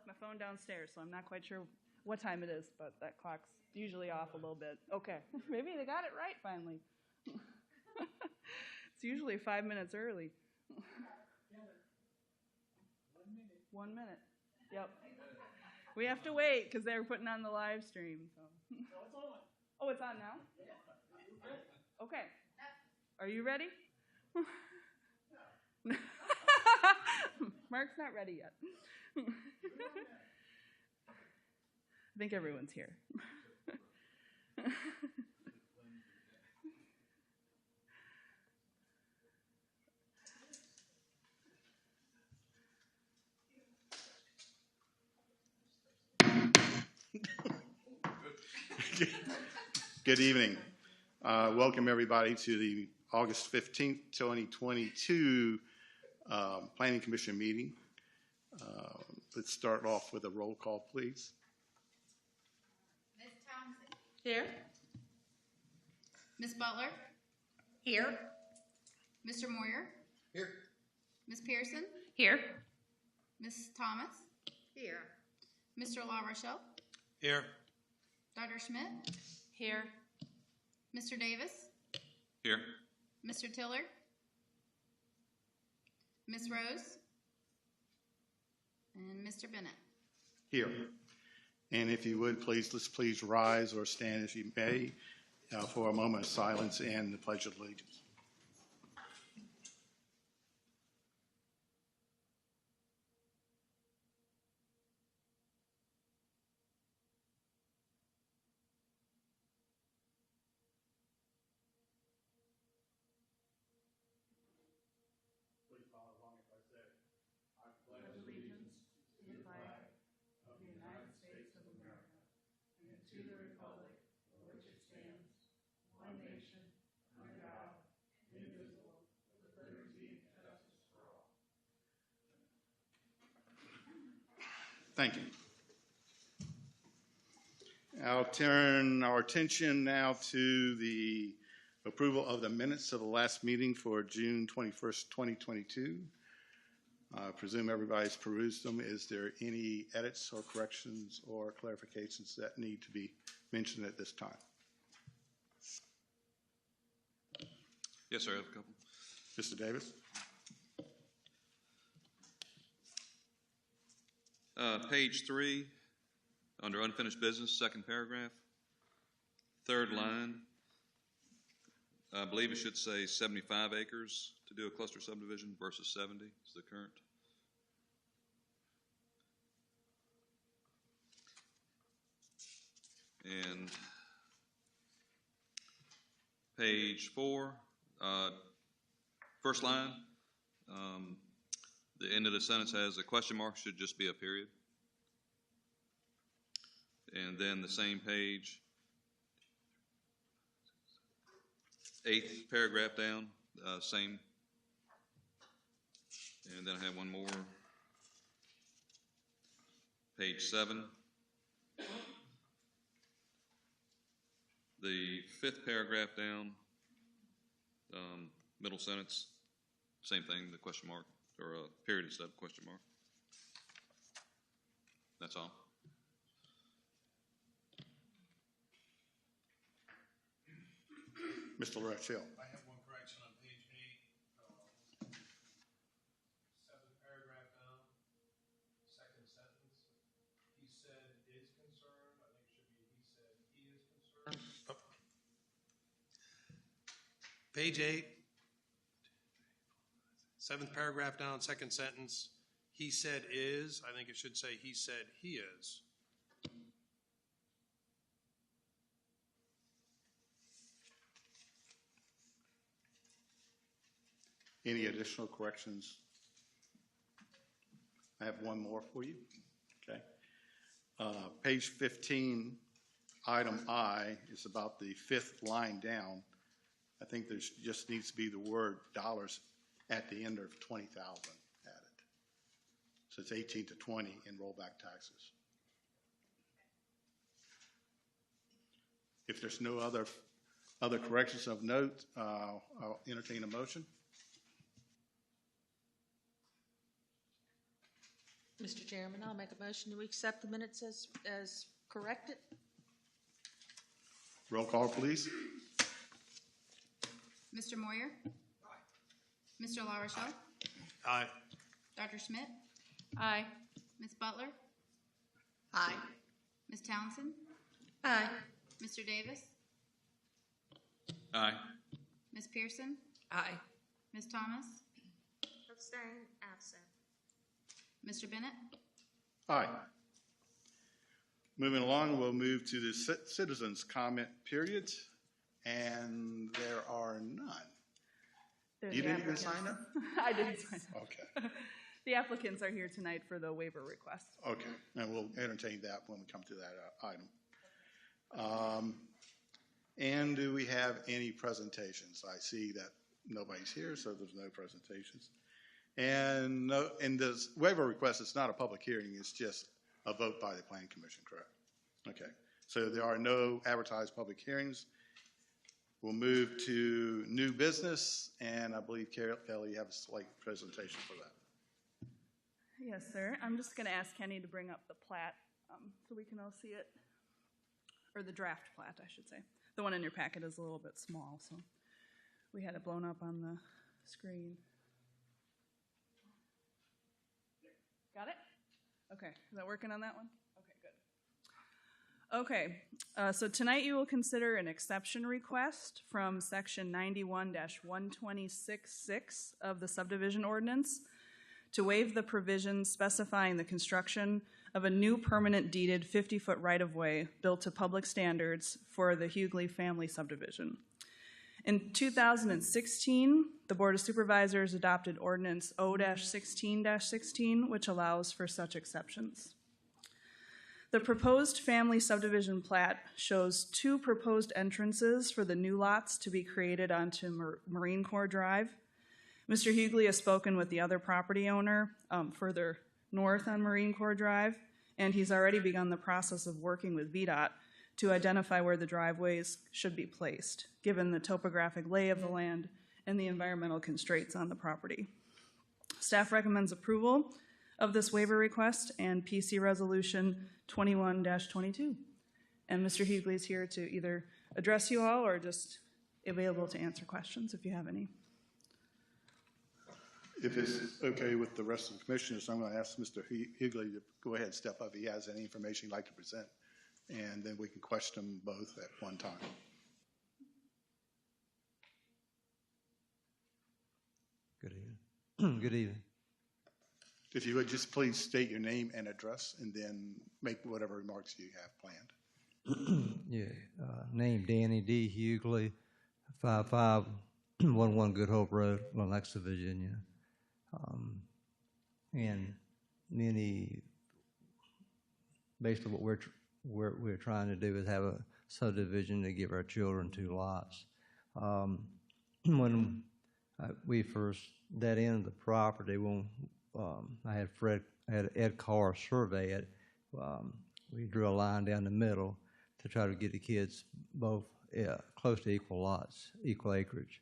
my phone downstairs, so I'm not quite sure what time it is, but that clock's usually off a little bit. Okay, maybe they got it right finally. It's usually 5 minutes early. 1 minute. Yep. We have to wait because they're putting on the live stream. So. Oh, it's on now? Okay. Are you ready? Mark's not ready yet. I think everyone's here. Good evening. Welcome everybody to the August 15th, 2022 Planning Commission meeting. Let's start off with a roll call, please. Ms. Townsend. Here. Ms. Butler. Here. Mr. Moyer. Here. Ms. Pearson. Here. Ms. Thomas. Here. Mr. La Rochelle. Here. Dr. Schmidt. Here. Mr. Davis. Here. Mr. Tiller. Ms. Rose. And Mr. Bennett. Here. And if you would, let's please rise or stand as you may for a moment of silence and the Pledge of Allegiance. Thank you. I'll turn our attention now to the approval of the minutes of the last meeting for June 21st, 2022. I presume everybody's perused them. Is there any edits or corrections or clarifications that need to be mentioned at this time? Yes, sir. I have a couple. Mr. Davis? Page 3, under unfinished business, second paragraph, third line. I believe it should say 75 acres to do a cluster subdivision versus 70 is the current. And page 4, first line, the end of the sentence has a question mark, should just be a period. And then the same page, 8th paragraph down, same. And then I have one more. Page 7. The 5th paragraph down, middle sentence, same thing, the question mark, or a period instead of question mark. That's all. Mr. Rochelle. I have one correction on page 8, 7th paragraph down, second sentence. He said is concerned. I think it should be he said he is concerned. Oh. Page 8, 7th paragraph down, second sentence. He said is. I think it should say he said he is. Any additional corrections? I have one more for you. Okay. Page 15, item I is about the 5th line down. I think there just needs to be the word dollars at the end of 20,000 added. So it's 18 to 20 in rollback taxes. If there's no other corrections of note, I'll entertain a motion. Mr. Chairman, I'll make a motion to accept the minutes as corrected. Roll call, please. Mr. Moyer? Mr. LaRochelle? Aye. Dr. Schmidt? Aye. Ms. Butler? Aye. Ms. Townsend? Aye. Mr. Davis? Aye. Ms. Pearson? Aye. Ms. Thomas? Abstain, absent. Mr. Bennett? Aye. Moving along, we'll move to the citizens' comment period, and there are none. They're You the didn't even applicants. sign up? I didn't sign up. Okay, The applicants are here tonight for the waiver request. okay, and we'll entertain that when we come to that item. And do we have any presentations? I see that nobody's here, so there's no presentations. And no, in this waiver request, it's not a public hearing, it's just a vote by the planning commission, correct? Okay, so there are no advertised public hearings. We'll move to new business, and I believe Kelly, you have a slight presentation for that. Yes, sir. I'm just going to ask Kenny to bring up the plat so we can all see it. Or the draft plat, I should say. The one in your packet is a little bit small, so we had it blown up on the screen. Got it? Okay. Is that working on that one? Okay, good. Okay. So tonight you will consider an exception request from Section 91-126.6 of the Subdivision Ordinance to waive the provisions specifying the construction of a new permanent deeded 50-foot right-of-way built to public standards for the Hugley family subdivision. In 2016, the Board of Supervisors adopted Ordinance O-16-16, which allows for such exceptions. The proposed family subdivision plat shows two proposed entrances for the new lots to be created onto Marine Corps Drive. Mr. Hugley has spoken with the other property owner further north on Marine Corps Drive, and he's already begun the process of working with VDOT to identify where the driveways should be placed, given the topographic lay of the land and the environmental constraints on the property. Staff recommends approval of this waiver request and PC Resolution 21-22. And Mr. Hugley is here to either address you all or just available to answer questions if you have any. If it's okay with the rest of the commissioners, I'm going to ask Mr. Hugley to go ahead and step up if he has any information he'd like to present, and then we can question them both at one time. Good evening. Good evening. If you would just please state your name and address, and then make whatever remarks you have planned. Yeah, name Danny D. Hugley, 5511 Good Hope Road, Lenexa, Virginia. And basically what we're trying to do is have a subdivision to give our children 2 lots. When we first that end of the property, when I had Ed Carr survey it, we drew a line down the middle to try to get the kids both close to equal lots, equal acreage.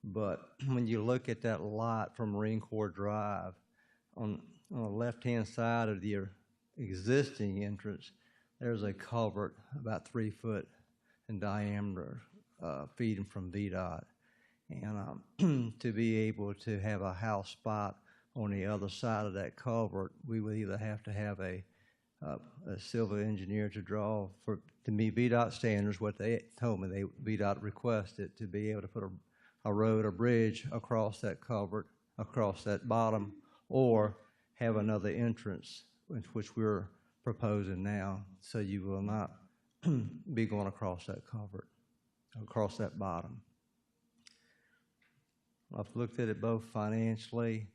But when you look at that lot from Marine Corps Drive, on the left-hand side of the existing entrance, there's a culvert about 3 foot in diameter feeding from VDOT. And to be able to have a house spot on the other side of that culvert, we would either have to have a civil engineer to draw to meet VDOT standards, what they told me VDOT requested, to be able to put a road or bridge across that culvert, across that bottom, or have another entrance, which we're proposing now, so you will not be going across that culvert, across that bottom. I've looked at it both financially.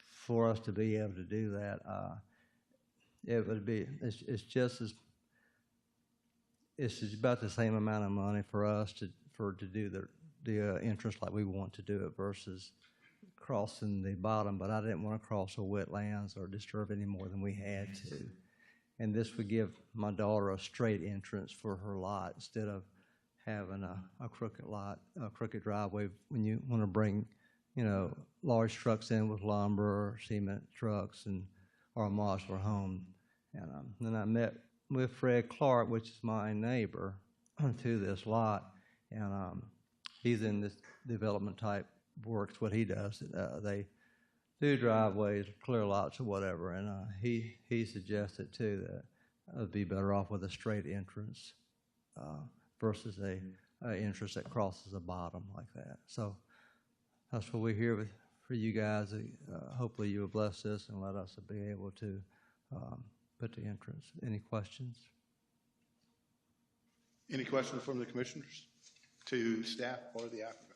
For us to be able to do that, it would be, it's about the same amount of money for us to do the entrance like we want to do it versus crossing the bottom, but I didn't want to cross the wetlands or disturb any more than we had to. And this would give my daughter a straight entrance for her lot instead of having a crooked lot, a crooked driveway when you want to bring large trucks in with lumber, cement trucks, or a modular home. And then I met with Fred Clark, which is my neighbor to this lot, and he's in this development type works, what he does. They do driveways, clear lots or whatever, and he suggested too that it'd be better off with a straight entrance versus a entrance that crosses the bottom like that. So that's what we're here for you guys. Hopefully you will bless this and let us be able to put the entrance. Any questions? Any questions from the commissioners to staff or the applicant?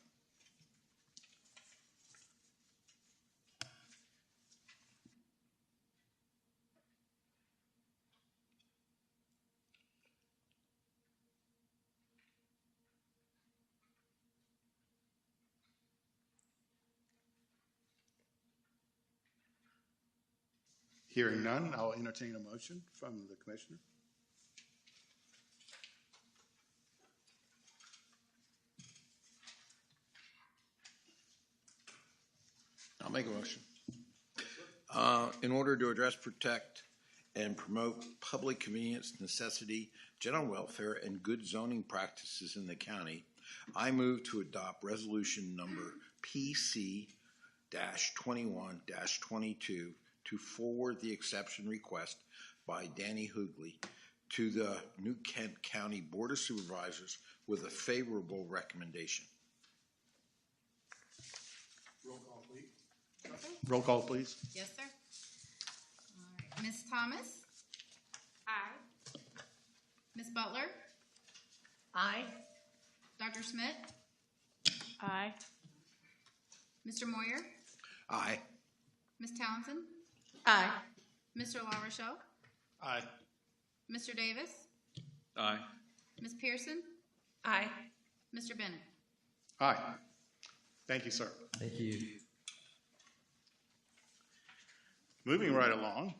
Hearing none, I'll entertain a motion from the commissioner. I'll make a motion. In order to address, protect, and promote public convenience, necessity, general welfare, and good zoning practices in the county, I move to adopt resolution number PC-21-22 to forward the exception request by Danny Hugley to the New Kent County Board of Supervisors with a favorable recommendation. Roll call, please. Roll call, please. Yes, sir. All right. Ms. Thomas? Aye. Ms. Butler? Aye. Dr. Schmidt? Aye. Mr. Moyer? Aye. Ms. Townsend? Aye. Mr. LaRochelle? Aye. Mr. Davis? Aye. Ms. Pearson? Aye. Mr. Bennett? Aye. Thank you, sir. Thank you. Moving right along.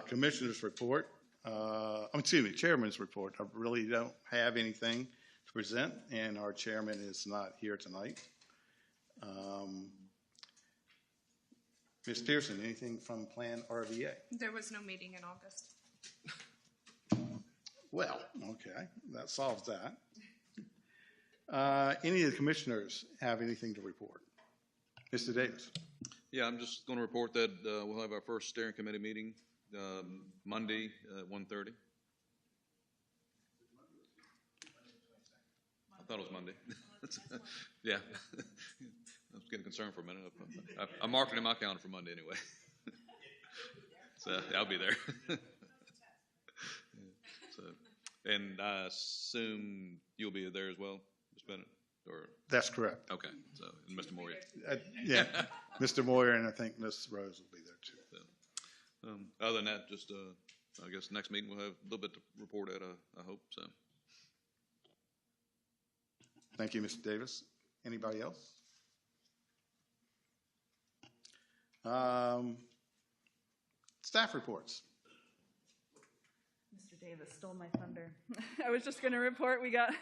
Commissioner's report. Chairman's report. I really don't have anything to present, and our chairman is not here tonight. Ms. Pearson, anything from Plan RVA? There was no meeting in August. Well, okay, that solves that. Any of the commissioners have anything to report? Mr. Davis? Yeah, I'm just going to report that we'll have our first steering committee meeting Monday at 1:30. I thought it was Monday. Yeah. I was getting concerned for a minute. I'm marking in my calendar for Monday anyway. So I'll be there. And I assume you'll be there as well, Ms. Bennett? Or That's correct. okay, so and Mr. Moyer. Yeah, Mr. Moyer, and I think Ms. Rose will be there too. So, other than that, just I guess next meeting we'll have a little bit to report at. I hope so. Thank you, Mr. Davis. Anybody else? Staff reports. Mr. Davis stole my thunder. I was just going to report we got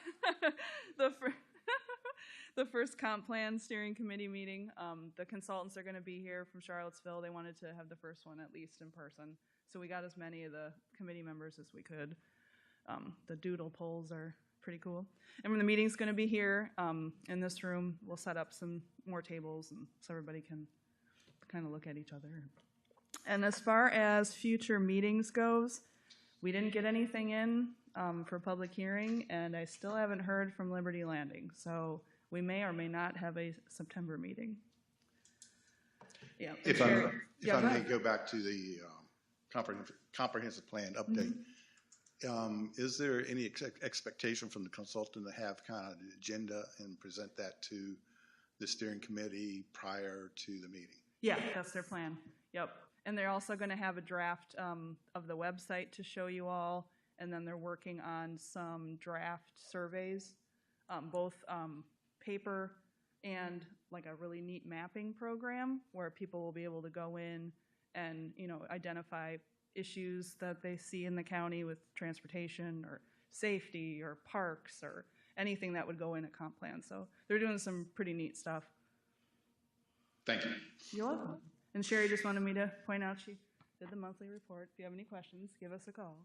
the first comp plan steering committee meeting. The consultants are going to be here from Charlottesville. They wanted to have the first one at least in person. So we got as many of the committee members as we could. The doodle polls are pretty cool. And when the meeting's going to be here in this room, we'll set up some more tables and so everybody can kind of look at each other. And as far as future meetings goes, we didn't get anything in for public hearing, and I still haven't heard from Liberty Landing. So we may or may not have a September meeting. Yeah. If I may go back to the comprehensive plan update, is there any expectation from the consultant to have kind of an agenda and present that to the steering committee prior to the meeting? Yeah, that's their plan. Yep. And they're also going to have a draft of the website to show you all, and then they're working on some draft surveys, both paper and like a really neat mapping program where people will be able to go in and, identify issues that they see in the county with transportation or safety or parks or anything that would go in a comp plan. So they're doing some pretty neat stuff. Thank you. You're welcome. And Sherry just wanted me to point out she did the monthly report. If you have any questions, give us a call.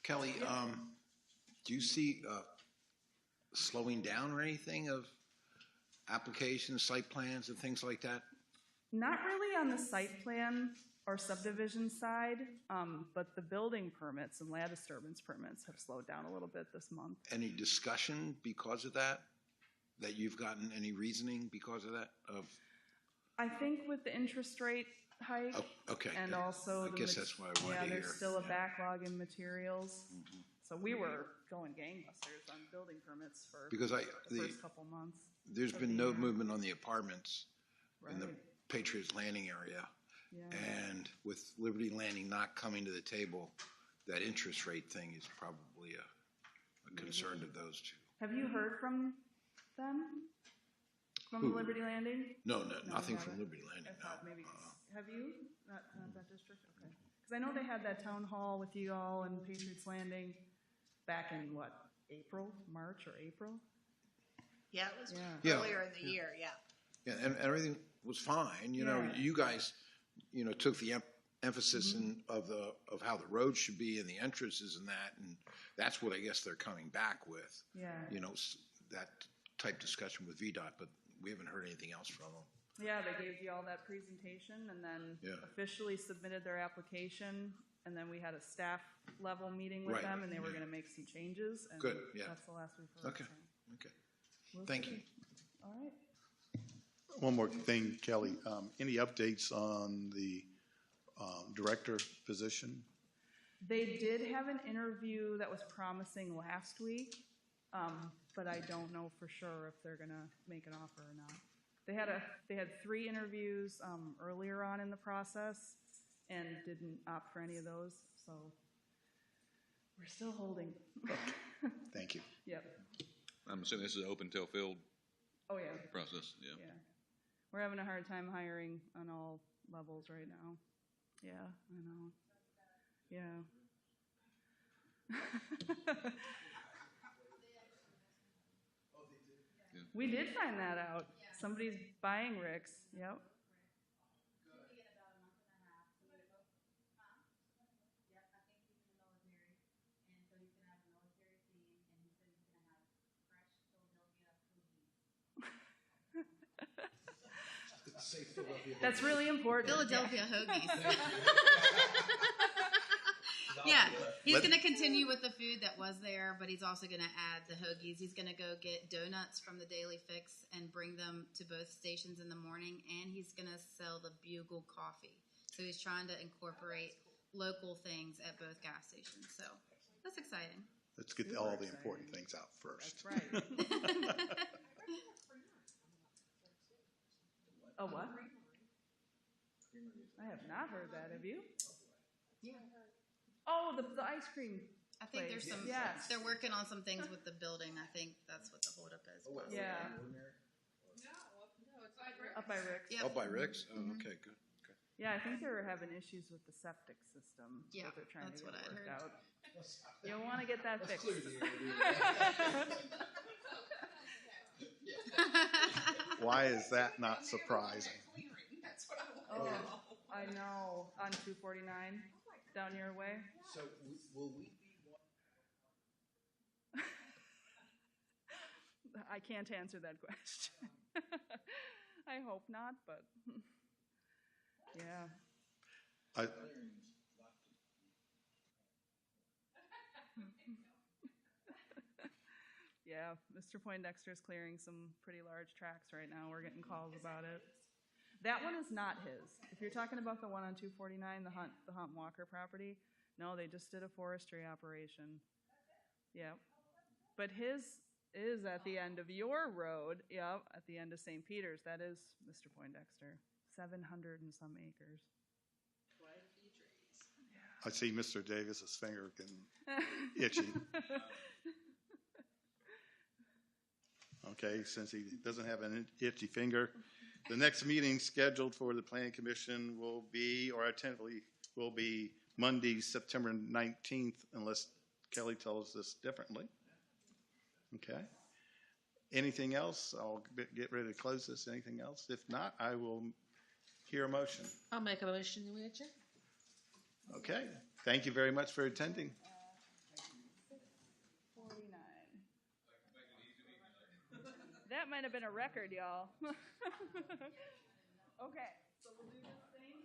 Kelly, do you see slowing down or anything of applications, site plans, and things like that? Not really on the site plan or subdivision side, but the building permits and land disturbance permits have slowed down a little bit this month. Any discussion because of that? That you've gotten any reasoning because of that? I think with the interest rate hike. Oh, okay. And also. I guess that's what I wanted to hear. Yeah, there's still a backlog in materials. So we were going gangbusters on building permits for Because the first couple months. There's been no movement on the apartments in the Right. Patriots Landing area. Yeah. And with Liberty Landing not coming to the table, that interest rate thing is probably a concern of those two. Have you heard from them? From Who? Liberty Landing? No, No, nothing you from haven't? Liberty Landing, I thought no. maybe, have you? Not that district? Okay. Because I know they had that town hall with you all in Patriots Landing back in what, March or April? Yeah, it was Yeah. earlier in the year, yeah. Yeah, and everything was fine, you know, Yeah. you guys, you know, took the emphasis of how the road should be and the entrances and that, and that's what I guess they're coming back with. Yeah. You know, that type discussion with VDOT, but we haven't heard anything else from them. Yeah, they gave you all that presentation and then Yeah. officially submitted their application. And then we had a staff level meeting with Right. them and they were going to make some changes. And Good, yeah. That's the last we've heard. Okay, so okay. we'll Thank see. you. All right. One more thing, Kelly. Any updates on the director position? They did have an interview that was promising last week, but I don't know for sure if they're gonna make an offer or not. They had 3 interviews earlier on in the process and didn't opt for any of those, so we're still holding. Thank you. Yep. I'm assuming this is an open till filled Oh yeah. process, yeah. Yeah. We're having a hard time hiring on all levels right now. Yeah, I know. Yeah. We did find that out. Somebody's buying Rick's. Yep. That's really important. Philadelphia hoagies. Yeah, he's Let- going to continue with the food that was there, but he's also going to add the hoagies. He's going to go get donuts from the Daily Fix and bring them to both stations in the morning, and he's going to sell the Bugle coffee. So he's trying to incorporate local things at both gas stations. So that's exciting. Let's get all the important things out first. That's right. A what? I have not heard that. Have you? Yeah. Oh, the ice cream. I think there's place. some, Yes. they're working on some things with the building. I think that's what the holdup is. Yeah. Up by Rick's. Yep. Oh, by Rick's? Oh, okay, good. Okay. Yeah, I think they were having issues with the septic system. Yeah, that they're trying that's to get what I'd worked heard. out. You'll want to get that fixed. Why is that not surprising? Oh, I know. On 249, down your way. So will we be I can't answer that question. I hope not, but yeah. I, Yeah, Mr. Poindexter's clearing some pretty large tracts right now. We're getting calls about it. That one is not his. If you're talking about the one on 249, the Hunt Walker property, no, they just did a forestry operation. Yep. But his is at the end of your road, yep, at the end of St. Peter's. That is Mr. Poindexter. 700 and some acres. I see Mr. Davis's finger getting itchy. Okay, since he doesn't have an itchy finger, the next meeting scheduled for the Planning Commission will be, or tentatively will be Monday, September 19th, unless Kelly tells us differently. Okay. Anything else? I'll get ready to close this. Anything else? If not, I will hear a motion. I'll make a motion to adjourn. Okay. Thank you very much for attending. 49. That might have been a record, y'all. Okay, so we'll do this thing.